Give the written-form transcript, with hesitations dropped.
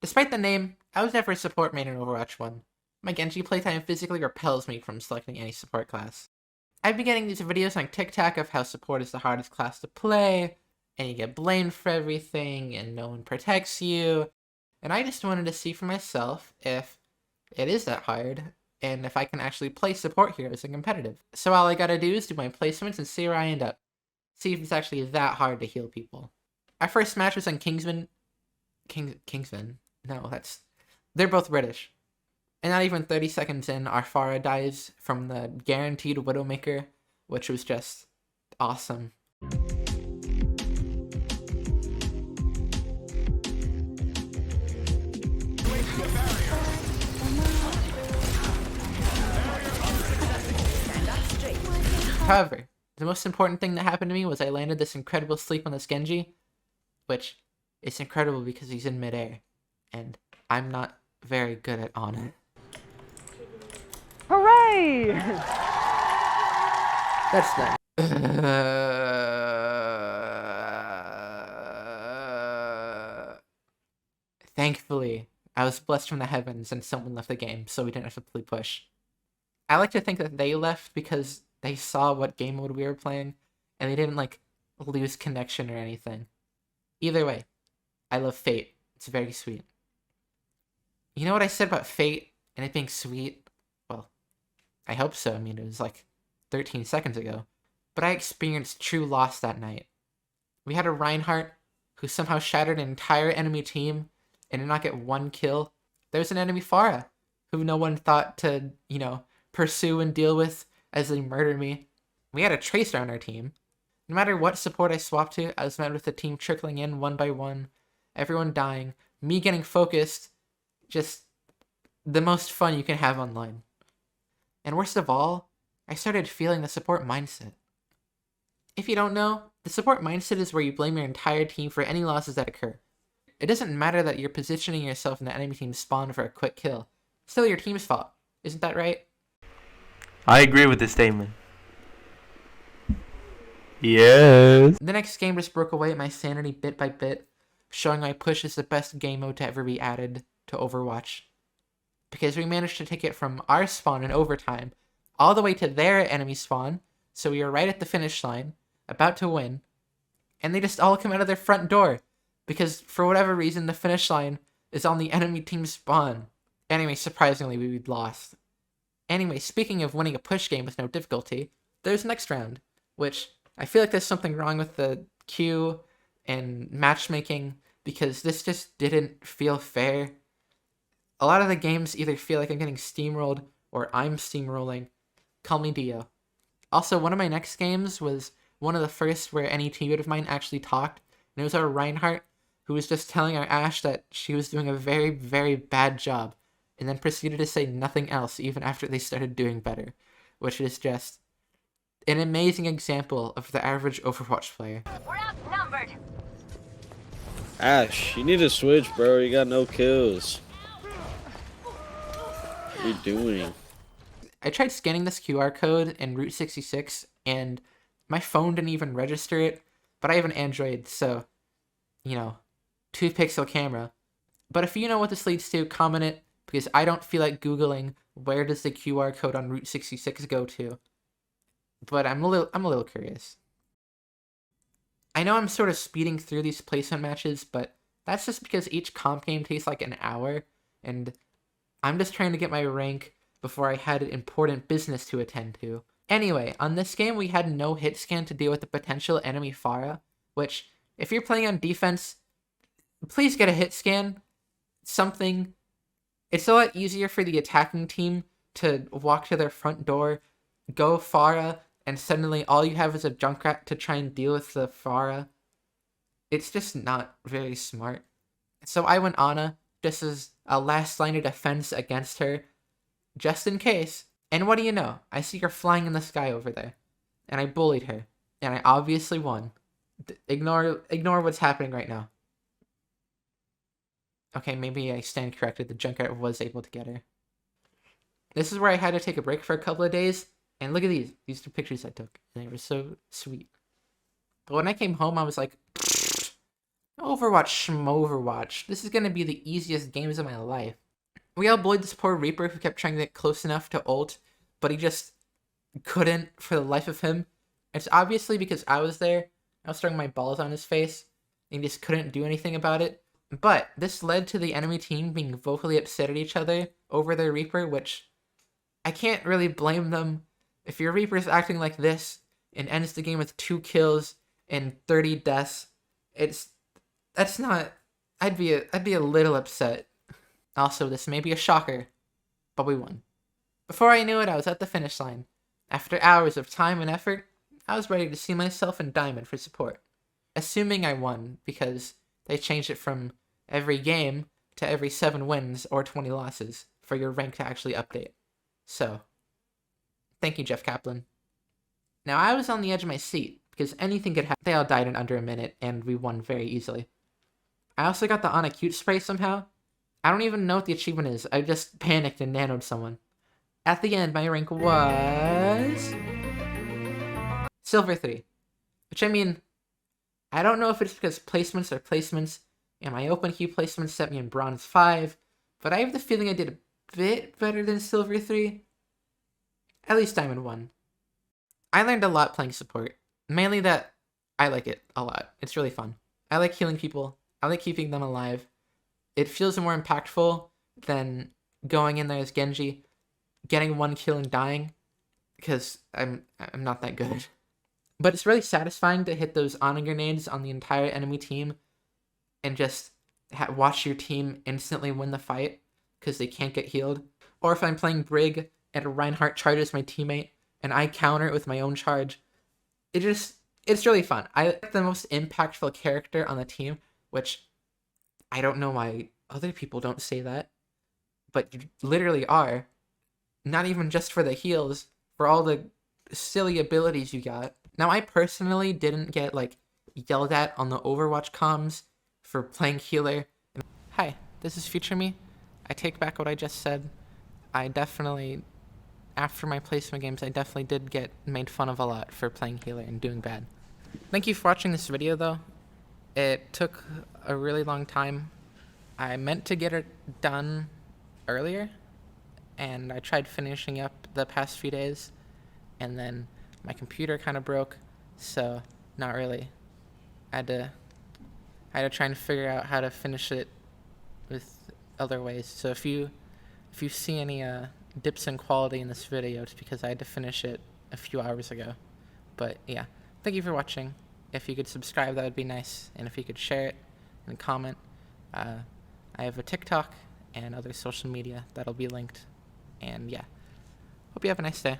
Despite the name, I was never a support main in Overwatch 1. My Genji playtime physically repels me from selecting any support class. I've been getting these videos on TikTok of how support is the hardest class to play, and you get blamed for everything, and no one protects you, and I just wanted to see for myself if it is that hard, and if I can actually play support heroes in competitive. So all I gotta do is do my placements and see where I end up. See if it's actually that hard to heal people. Our first match was on Kingsman. Kingsman? No, they're both British. And not even 30 seconds in, our Pharah dies from the guaranteed Widowmaker, which was just awesome. However, the most important thing that happened to me was I landed this incredible sleep on this Genji, which is incredible because he's in midair, and I'm not very good at on it. Hooray! That's done. Thankfully, I was blessed from the heavens and someone left the game, so we didn't have to play push. I like to think that they left because they saw what game mode we were playing, and they didn't, lose connection or anything. Either way, I love Fate. It's very sweet. You know what I said about Fate and it being sweet? Well, I hope so. I mean, it was 13 seconds ago. But I experienced true loss that night. We had a Reinhardt who somehow shattered an entire enemy team and did not get one kill. There was an enemy Pharah who no one thought to, pursue and deal with as they murdered me. We had a Tracer on our team. No matter what support I swapped to, I was met with the team trickling in one by one, everyone dying, me getting focused, just the most fun you can have online. And worst of all, I started feeling the support mindset. If you don't know, the support mindset is where you blame your entire team for any losses that occur. It doesn't matter that you're positioning yourself in the enemy team's spawn for a quick kill. It's still your team's fault. Isn't that right? I agree with this statement. Yes. The next game just broke away at my sanity bit by bit, showing my push is the best game mode to ever be added to Overwatch. Because we managed to take it from our spawn in overtime all the way to their enemy spawn, so we were right at the finish line, about to win, and they just all come out of their front door, because for whatever reason the finish line is on the enemy team's spawn. Anyway, surprisingly, we'd lost. Anyway, speaking of winning a push game with no difficulty, there's next round, which I feel like there's something wrong with the queue and matchmaking, because this just didn't feel fair. A lot of the games either feel like I'm getting steamrolled or I'm steamrolling. Call me Dio. Also, one of my next games was one of the first where any teammate of mine actually talked, and it was our Reinhardt, who was just telling our Ashe that she was doing a very, very bad job, and then proceeded to say nothing else even after they started doing better, which is just an amazing example of the average Overwatch player. We're outnumbered. Ashe, you need to switch, bro. You got no kills. What are you doing? I tried scanning this QR code in Route 66, and my phone didn't even register it, but I have an Android, so, 2-pixel camera. But if you know what this leads to, comment it, because I don't feel like Googling where does the QR code on Route 66 go to. But I'm a little curious. I know I'm sort of speeding through these placement matches, but that's just because each comp game takes like an hour, and I'm just trying to get my rank before I had important business to attend to. Anyway, on this game we had no hit scan to deal with the potential enemy Pharah, which, if you're playing on defense, please get a hit scan. Something. It's a lot easier for the attacking team to walk to their front door, go Pharah, and suddenly all you have is a Junkrat to try and deal with the Pharah. It's just not very smart. So I went Ana, just as a last line of defense against her, just in case. And what do you know? I see her flying in the sky over there. And I bullied her. And I obviously won. Ignore what's happening right now. Okay, maybe I stand corrected. The Junkrat was able to get her. This is where I had to take a break for a couple of days. And look at these. These are pictures I took. And they were so sweet. But when I came home, I was like, Overwatch schmoverwatch. This is gonna be the easiest games of my life. We all bullied this poor Reaper who kept trying to get close enough to ult, but he just couldn't for the life of him. It's obviously because I was there. I was throwing my balls on his face, and he just couldn't do anything about it. But this led to the enemy team being vocally upset at each other over their Reaper, which I can't really blame them. If your Reaper's acting like this and ends the game with 2 kills and 30 deaths, that's not. I'd be a little upset. Also, this may be a shocker, but we won. Before I knew it, I was at the finish line. After hours of time and effort, I was ready to see myself in Diamond for support. Assuming I won, because they changed it from every game to every 7 wins or 20 losses for your rank to actually update. So, thank you, Jeff Kaplan. Now, I was on the edge of my seat, because anything could happen. They all died in under a minute, and we won very easily. I also got the on a cute spray somehow. I don't even know what the achievement is. I just panicked and nanoed someone. At the end, my rank was Silver 3. Which, I mean, I don't know if it's because placements are placements, and my open queue placements set me in Bronze 5, but I have the feeling I did a bit better than Silver 3. At least Diamond 1. I learned a lot playing support. Mainly that I like it a lot. It's really fun. I like healing people. I like keeping them alive. It feels more impactful than going in there as Genji, getting 1 kill and dying, because I'm not that good. But it's really satisfying to hit those Ana grenades on the entire enemy team and just watch your team instantly win the fight because they can't get healed. Or if I'm playing Brig and Reinhardt charges my teammate and I counter it with my own charge, it's really fun. I like the most impactful character on the team, which I don't know why other people don't say that, but you literally are. Not even just for the heals, for all the silly abilities you got. Now, I personally didn't get, yelled at on the Overwatch comms for playing healer. Hi, this is Future Me. I take back what I just said. I definitely, after my placement games, I definitely did get made fun of a lot for playing healer and doing bad. Thank you for watching this video, though. It took a really long time. I meant to get it done earlier, and I tried finishing up the past few days, and then my computer kind of broke, so not really. I had to try and figure out how to finish it with other ways. So if you see any dips in quality in this video, it's because I had to finish it a few hours ago. But yeah, thank you for watching. If you could subscribe, that would be nice, and if you could share it and comment. I have a TikTok and other social media that'll be linked. And yeah, hope you have a nice day.